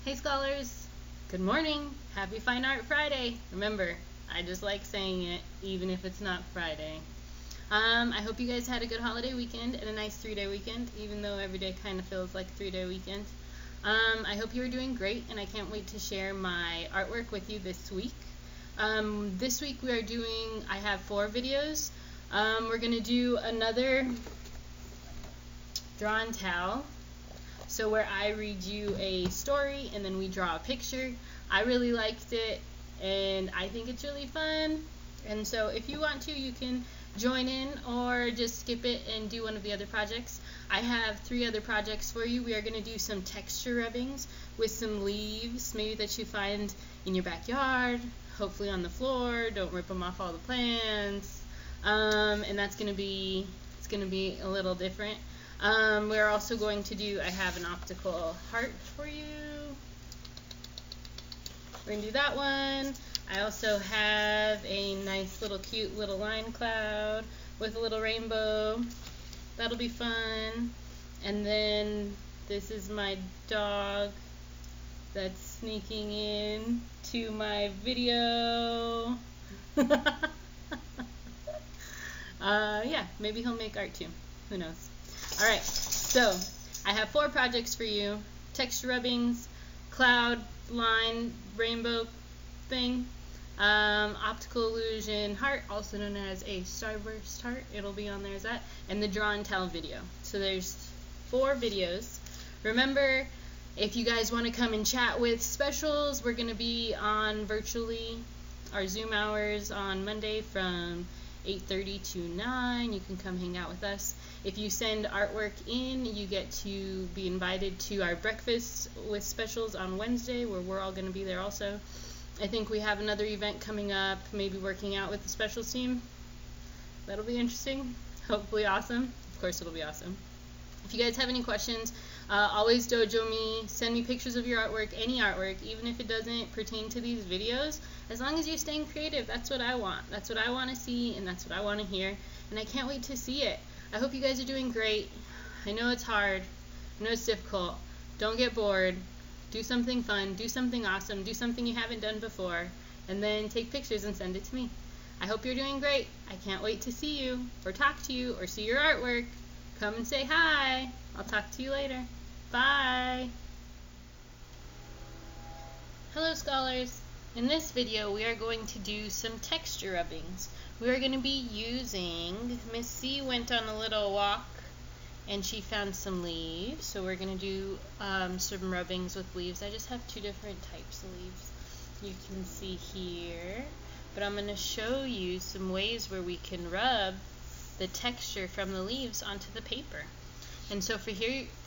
Hey scholars, good morning. Happy Fine Art Friday. Remember, I just like saying it even if it's not Friday. I hope you guys had a good holiday weekend and a nice 3-day weekend, even though every day kind of feels like a 3-day weekend. I hope you are doing great, and I can't wait to share my artwork with you this week. This week I have 4 videos. We're going to do another draw and tell. So where I read you a story and then we draw a picture. I really liked it and I think it's really fun. And so if you want to, you can join in or just skip it and do one of the other projects. I have 3 other projects for you. We are going to do some texture rubbings with some leaves, maybe that you find in your backyard, hopefully on the floor. Don't rip them off all the plants. And that's going to be a little different. We're also going to do, I have an optical heart for you. We're going to do that one. I also have a nice little cute little line cloud with a little rainbow. That'll be fun. And then this is my dog that's sneaking in to my video. Yeah, maybe he'll make art too. Who knows? Alright, so I have 4 projects for you. Texture rubbings, cloud, line, rainbow thing, optical illusion heart, also known as a starburst heart. It'll be on there as that, and the draw and tell video. So there's 4 videos. Remember, if you guys want to come and chat with specials, we're going to be on virtually our Zoom hours on Monday from 8:30 to 9. You can come hang out with us. If you send artwork in, you get to be invited to our breakfast with specials on Wednesday, where we're all going to be there also. I think we have another event coming up, maybe working out with the specials team. That'll be interesting. Hopefully awesome. Of course it'll be awesome. If you guys have any questions, always dojo me. Send me pictures of your artwork, any artwork, even if it doesn't pertain to these videos. As long as you're staying creative, that's what I want. That's what I want to see, and that's what I want to hear. And I can't wait to see it. I hope you guys are doing great. I know it's hard. I know it's difficult. Don't get bored. Do something fun. Do something awesome. Do something you haven't done before. And then take pictures and send it to me. I hope you're doing great. I can't wait to see you, or talk to you, or see your artwork. Come and say hi. I'll talk to you later. Bye. Hello scholars. In this video we are going to do some texture rubbings. We are going to be using, Miss C went on a little walk and she found some leaves. So we're going to do some rubbings with leaves. I just have 2 different types of leaves you can see here. But I'm going to show you some ways where we can rub the texture from the leaves onto the paper. And so for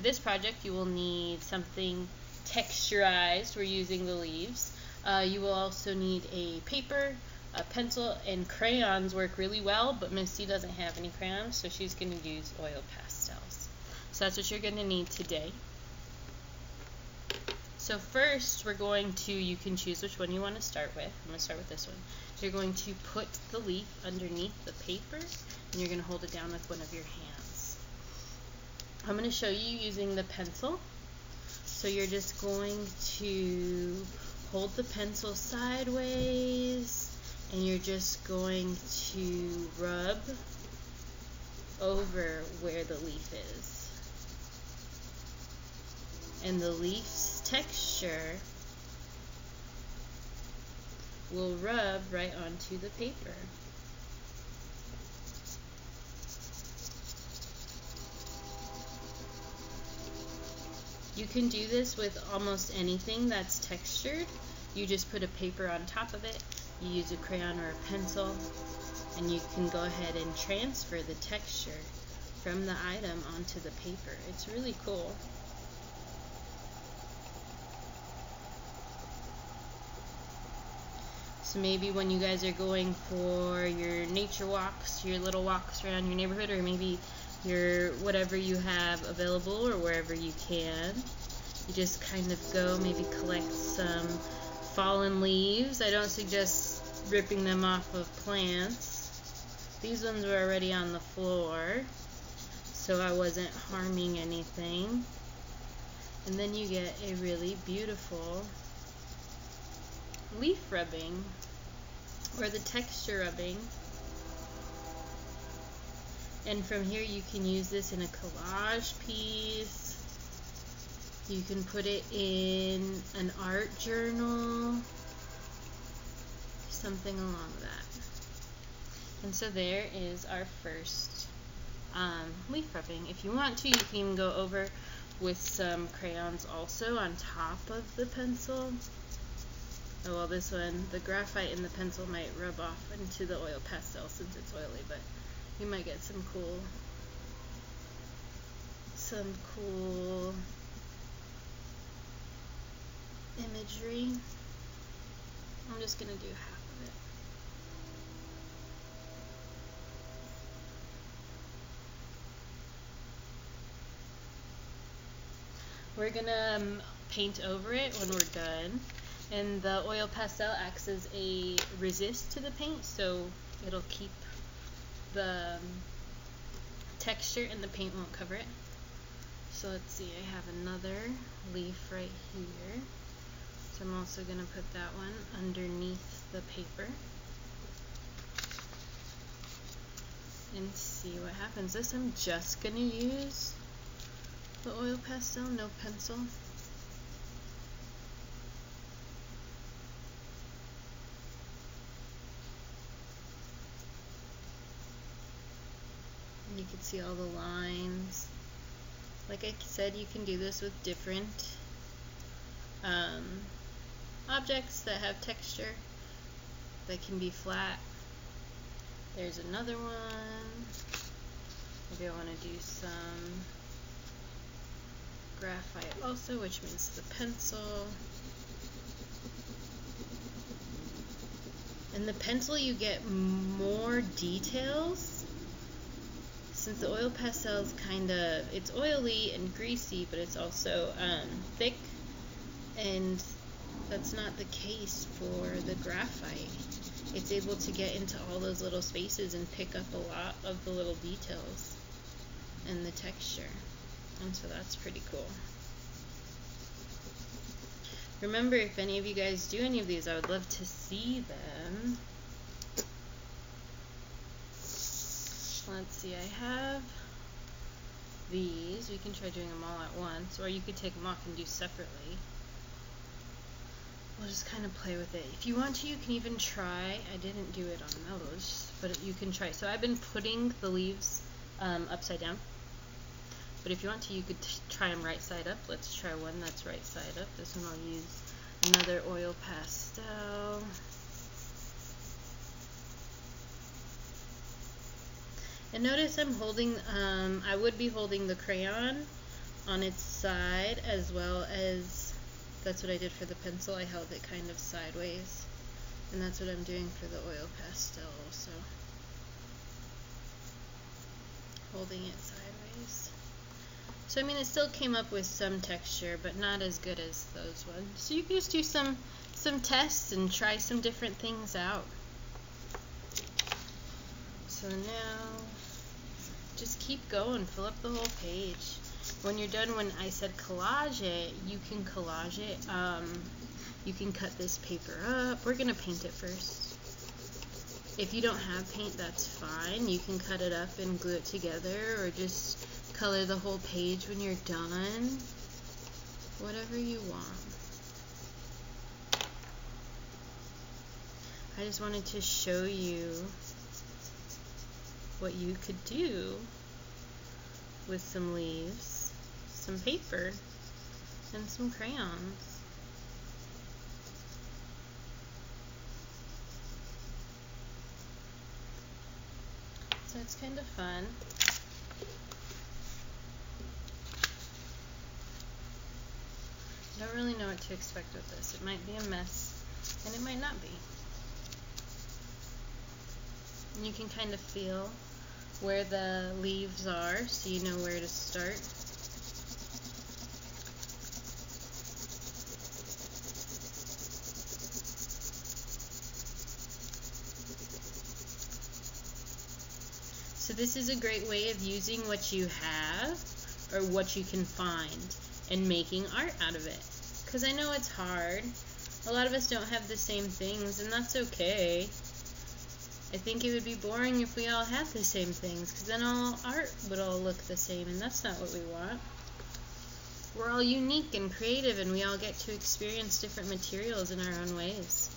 this project you will need something texturized. We're using the leaves. You will also need a paper, a pencil, and crayons work really well, but Miss C doesn't have any crayons, so she's going to use oil pastels. So that's what you're going to need today. So first we're going to, you can choose which one you want to start with. I'm going to start with this one. You're going to put the leaf underneath the paper, and you're going to hold it down with one of your hands. I'm going to show you using the pencil. So you're just going to hold the pencil sideways, and you're just going to rub over where the leaf is. And the leaf's texture will rub right onto the paper. You can do this with almost anything that's textured. You just put a paper on top of it, you use a crayon or a pencil, and you can go ahead and transfer the texture from the item onto the paper. It's really cool. So maybe when you guys are going for your nature walks, your little walks around your neighborhood, or maybe your whatever you have available or wherever you can, you just kind of go, maybe collect some fallen leaves. I don't suggest ripping them off of plants. These ones were already on the floor, so I wasn't harming anything. And then you get a really beautiful leaf rubbing, or the texture rubbing. And from here you can use this in a collage piece. You can put it in an art journal, something along that. And so there is our first leaf rubbing. If you want to, you can even go over with some crayons also on top of the pencil. Oh well, this one, the graphite in the pencil might rub off into the oil pastel since it's oily, but you might get some cool imagery. I'm just gonna do half of it. We're gonna paint over it when we're done, and the oil pastel acts as a resist to the paint, so it'll keep the texture and the paint won't cover it. So let's see, I have another leaf right here, so I'm also gonna put that one underneath the paper and see what happens. This I'm just gonna use the oil pastel, no pencil. And you can see all the lines. Like I said, you can do this with different objects that have texture, that can be flat. There's another one. Maybe I want to do some graphite also, which means the pencil. In the pencil you get more details, since the oil pastel is it's oily and greasy, but it's also thick, and that's not the case for the graphite. It's able to get into all those little spaces and pick up a lot of the little details and the texture. And so that's pretty cool. Remember, if any of you guys do any of these, I would love to see them. Let's see, I have these. We can try doing them all at once, or you could take them off and do separately. We'll just kind of play with it. If you want to, you can even try, I didn't do it on those, but you can try. So I've been putting the leaves upside down. But if you want to, you could try them right side up. Let's try one that's right side up. This one I'll use another oil pastel. And notice I'm holding, I would be holding the crayon on its side, as well as, that's what I did for the pencil. I held it kind of sideways. And that's what I'm doing for the oil pastel also. Holding it sideways. So I mean, it still came up with some texture, but not as good as those ones. So you can just do some tests and try some different things out. So now, just keep going, fill up the whole page. When you're done, when I said collage it, you can collage it. You can cut this paper up. We're gonna paint it first. If you don't have paint, that's fine. You can cut it up and glue it together, or just color the whole page when you're done. Whatever you want. I just wanted to show you what you could do with some leaves, some paper, and some crayons. So it's kind of fun. I don't really know what to expect with this. It might be a mess, and it might not be. And you can kind of feel where the leaves are, so you know where to start. So this is a great way of using what you have, or what you can find. and making art out of it. Because I know it's hard. A lot of us don't have the same things, and that's okay. I think it would be boring if we all had the same things, because then all art would all look the same, and that's not what we want. We're all unique and creative, and we all get to experience different materials in our own ways.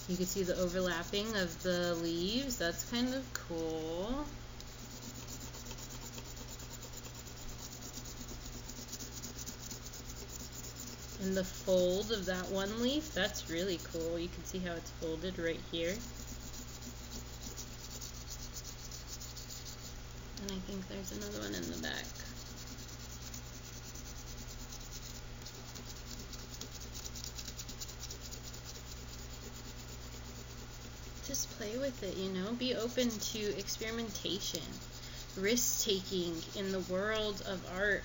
You can see the overlapping of the leaves. That's kind of cool. And the fold of that one leaf, that's really cool. You can see how it's folded right here. And I think there's another one in the back. Just play with it, you know? Be open to experimentation, risk-taking in the world of art.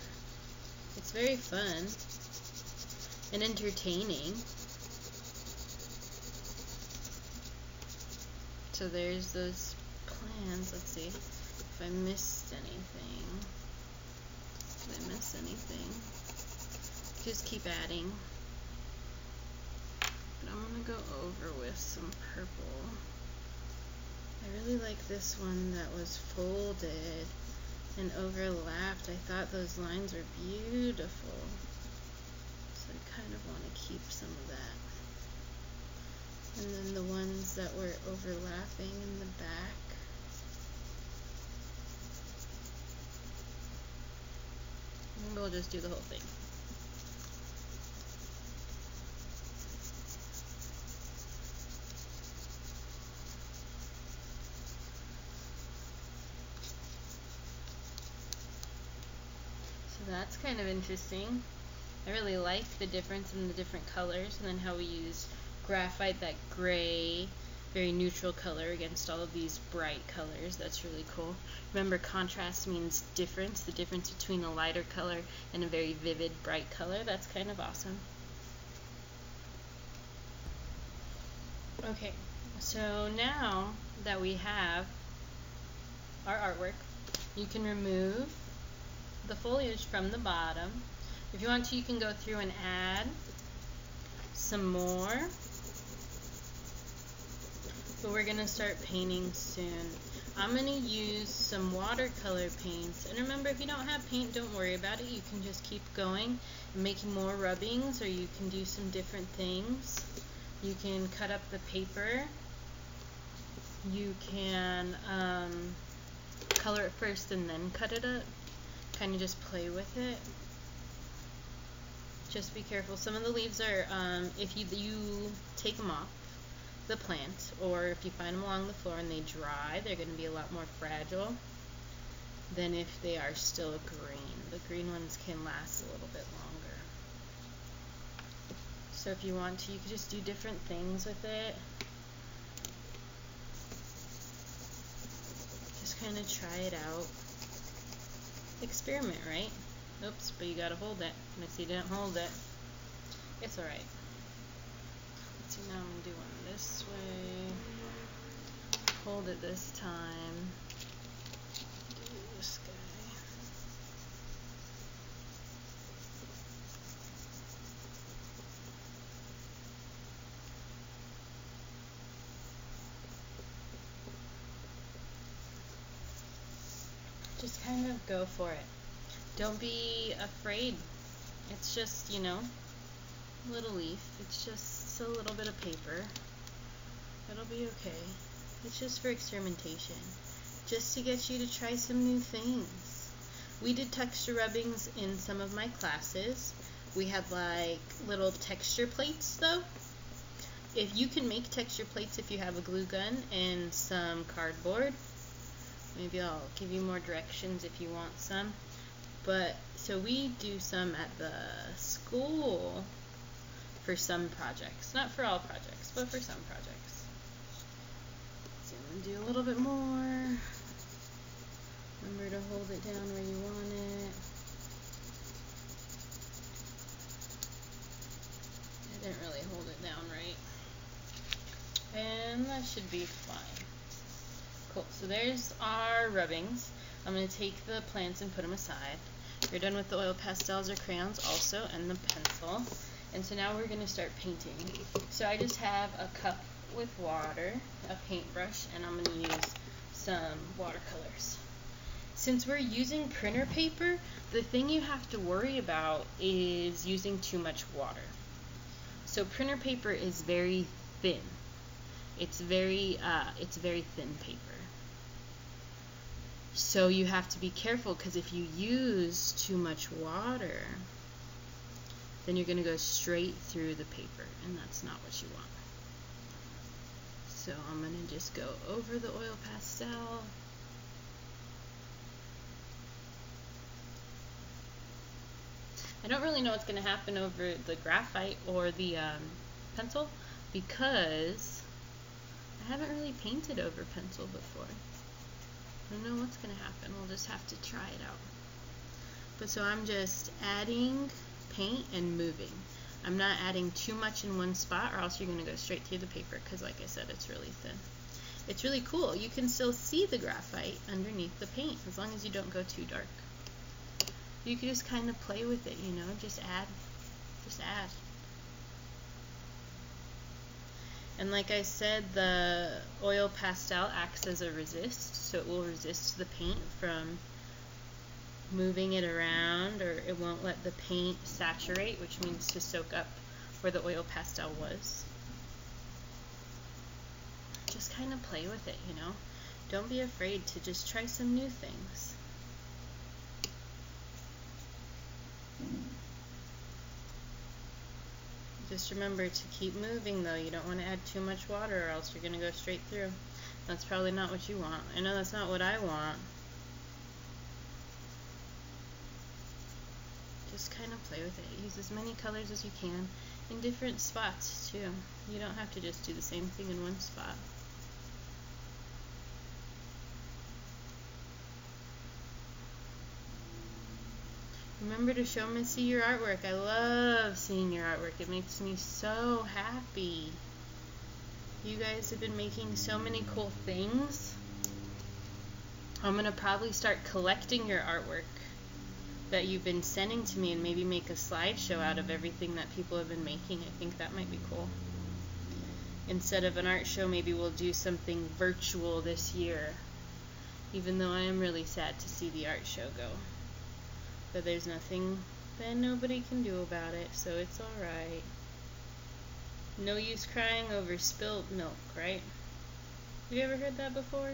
It's very fun and entertaining. So there's those plans. Let's see if I missed anything. Did I miss anything? Just keep adding. But I'm gonna go over with some purple. I really like this one that was folded and overlapped. I thought those lines were beautiful. So I kind of want to keep some of that. And then the ones that were overlapping in the back. And we'll just do the whole thing. So that's kind of interesting. I really like the difference in the different colors, and then how we use graphite, that gray, very neutral color against all of these bright colors. That's really cool. Remember, contrast means difference, the difference between a lighter color and a very vivid, bright color. That's kind of awesome. Okay, so now that we have our artwork, you can remove the foliage from the bottom. If you want to, you can go through and add some more. But we're going to start painting soon. I'm going to use some watercolor paints. And remember, if you don't have paint, don't worry about it. You can just keep going and making more rubbings, or you can do some different things. You can cut up the paper. You can color it first and then cut it up. Kind of just play with it. Just be careful. Some of the leaves are, if you take them off the plant, or if you find them along the floor and they dry, they're going to be a lot more fragile than if they are still green. The green ones can last a little bit longer. So if you want to, you can just do different things with it. Just kind of try it out. Experiment, right? Oops, but you gotta hold it. If you didn't hold it, it's alright. Let's see, now I'm gonna do one this way. Hold it this time. Do this guy. Just kind of go for it. Don't be afraid. It's just, you know, a little leaf. It's just a little bit of paper. It'll be okay. It's just for experimentation. Just to get you to try some new things. We did texture rubbings in some of my classes. We had like little texture plates though. If you can make texture plates if you have a glue gun and some cardboard. Maybe I'll give you more directions if you want some. But, so we do some at the school for some projects. Not for all projects, but for some projects. So I'm going to do a little bit more. Remember to hold it down where you want it. I didn't really hold it down right. And that should be fine. Cool, so there's our rubbings. I'm going to take the plants and put them aside. You're done with the oil pastels or crayons also, and the pencil. And so now we're going to start painting. So I just have a cup with water, a paintbrush, and I'm going to use some watercolors. Since we're using printer paper, the thing you have to worry about is using too much water. So printer paper is very thin. It's very thin paper. So you have to be careful, because if you use too much water, then you're going to go straight through the paper, and that's not what you want. So I'm going to just go over the oil pastel. I don't really know what's going to happen over the graphite or the pencil, because I haven't really painted over pencil before. I don't know what's going to happen. We'll just have to try it out. But so I'm just adding paint and moving. I'm not adding too much in one spot, or else you're going to go straight through the paper, because like I said, it's really thin. It's really cool. You can still see the graphite underneath the paint, as long as you don't go too dark. You can just kind of play with it, you know, just add. And like I said, the oil pastel acts as a resist, so it will resist the paint from moving it around, or it won't let the paint saturate, which means to soak up where the oil pastel was. Just kind of play with it, you know. Don't be afraid to just try some new things. Just remember to keep moving, though. You don't want to add too much water, or else you're going to go straight through. That's probably not what you want. I know that's not what I want. Just kind of play with it. Use as many colors as you can in different spots, too. You don't have to just do the same thing in one spot. Remember to show Missy your artwork. I love seeing your artwork. It makes me so happy. You guys have been making so many cool things. I'm going to probably start collecting your artwork that you've been sending to me, and maybe make a slideshow out of everything that people have been making. I think that might be cool. Instead of an art show, maybe we'll do something virtual this year. Even though I am really sad to see the art show go. But there's nothing that nobody can do about it, so it's alright. No use crying over spilt milk, right? Have you ever heard that before?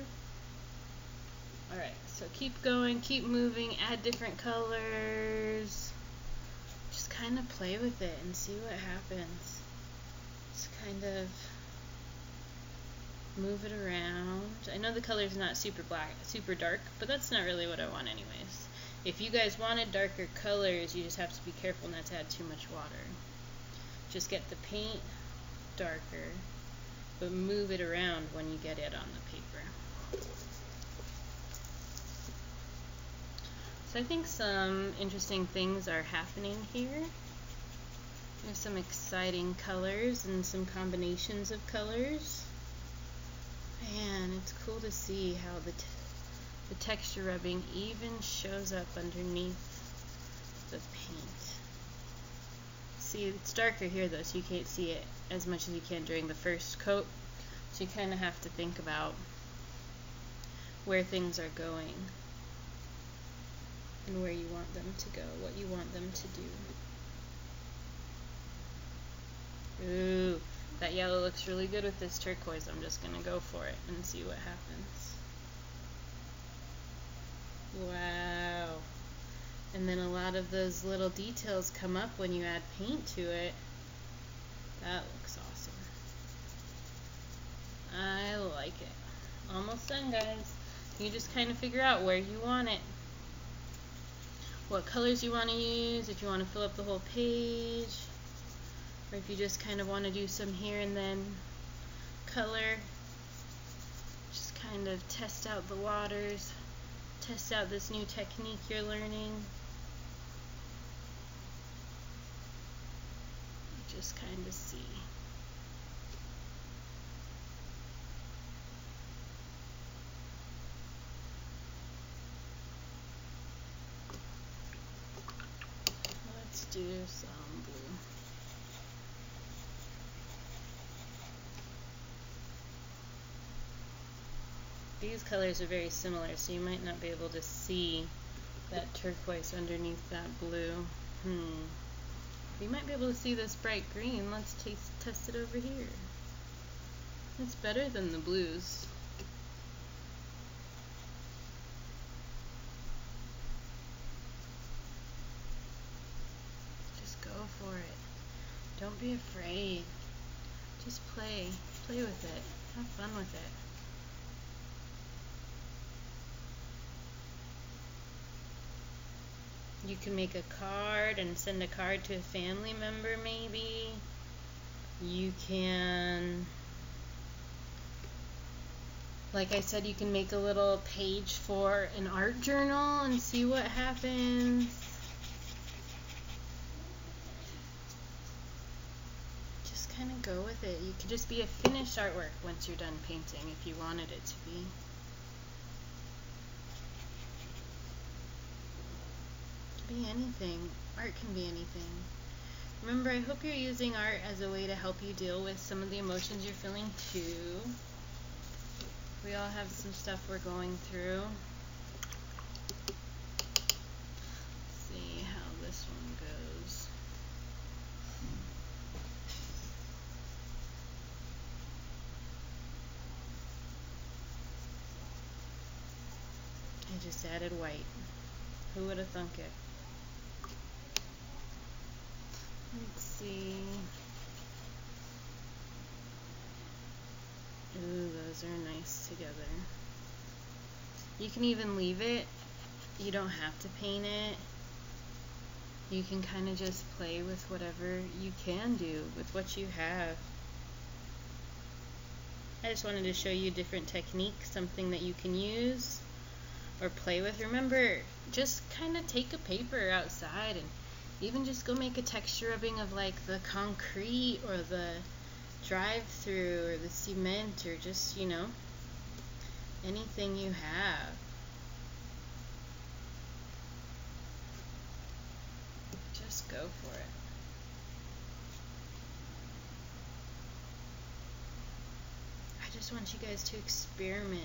Alright, so keep going, keep moving, add different colors. Just kind of play with it and see what happens. Just kind of move it around. I know the color's not super dark, but that's not really what I want anyways. If you guys wanted darker colors, you just have to be careful not to add too much water. Just get the paint darker, but move it around when you get it on the paper. So I think some interesting things are happening here. There's some exciting colors and some combinations of colors. Man, it's cool to see how the texture rubbing even shows up underneath the paint. See, it's darker here though, so you can't see it as much as you can during the first coat. So you kind of have to think about where things are going and where you want them to go, what you want them to do. Ooh, that yellow looks really good with this turquoise. I'm just going to go for it and see what happens. Wow. And then a lot of those little details come up when you add paint to it. That looks awesome. I like it. Almost done, guys. You just kind of figure out where you want it. What colors you want to use, if you want to fill up the whole page, or if you just kind of want to do some here and then color. Just kind of test out the waters. Test out this new technique you're learning. Just kind of see. do some blue. These colors are very similar, so you might not be able to see that turquoise underneath that blue. You might be able to see this bright green. Let's test it over here. It's better than the blues. Just go for it. Don't be afraid. Just play. Play with it. Have fun with it. You can make a card and send a card to a family member, maybe. You can, like I said, you can make a little page for an art journal and see what happens. Just kind of go with it. You could just be a finished artwork once you're done painting if you wanted it to be. Be anything. Art can be anything. Remember, I hope you're using art as a way to help you deal with some of the emotions you're feeling too. We all have some stuff we're going through. Let's see how this one goes. I just added white. Who would have thunk it? Let's see. Ooh, those are nice together. You can even leave it. You don't have to paint it. You can kind of just play with whatever you can do with what you have. I just wanted to show you different techniques, something that you can use or play with. Remember, just kind of take a paper outside and even just go make a texture rubbing of like the concrete or the drive-through or the cement or just, you know, anything you have. Just go for it. I just want you guys to experiment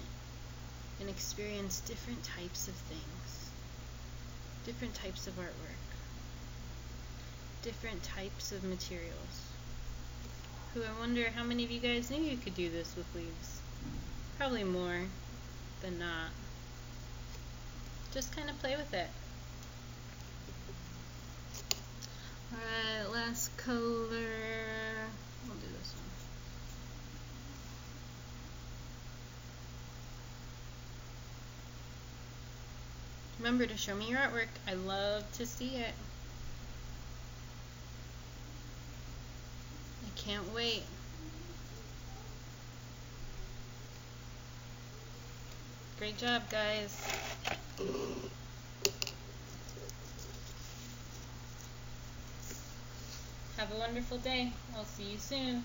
and experience different types of things, different types of artwork, different types of materials. I wonder how many of you guys knew you could do this with leaves. Probably more than not. Just kind of play with it. Alright, last color. We'll do this one. Remember to show me your artwork. I love to see it. Can't wait. Great job, guys. Have a wonderful day. I'll see you soon.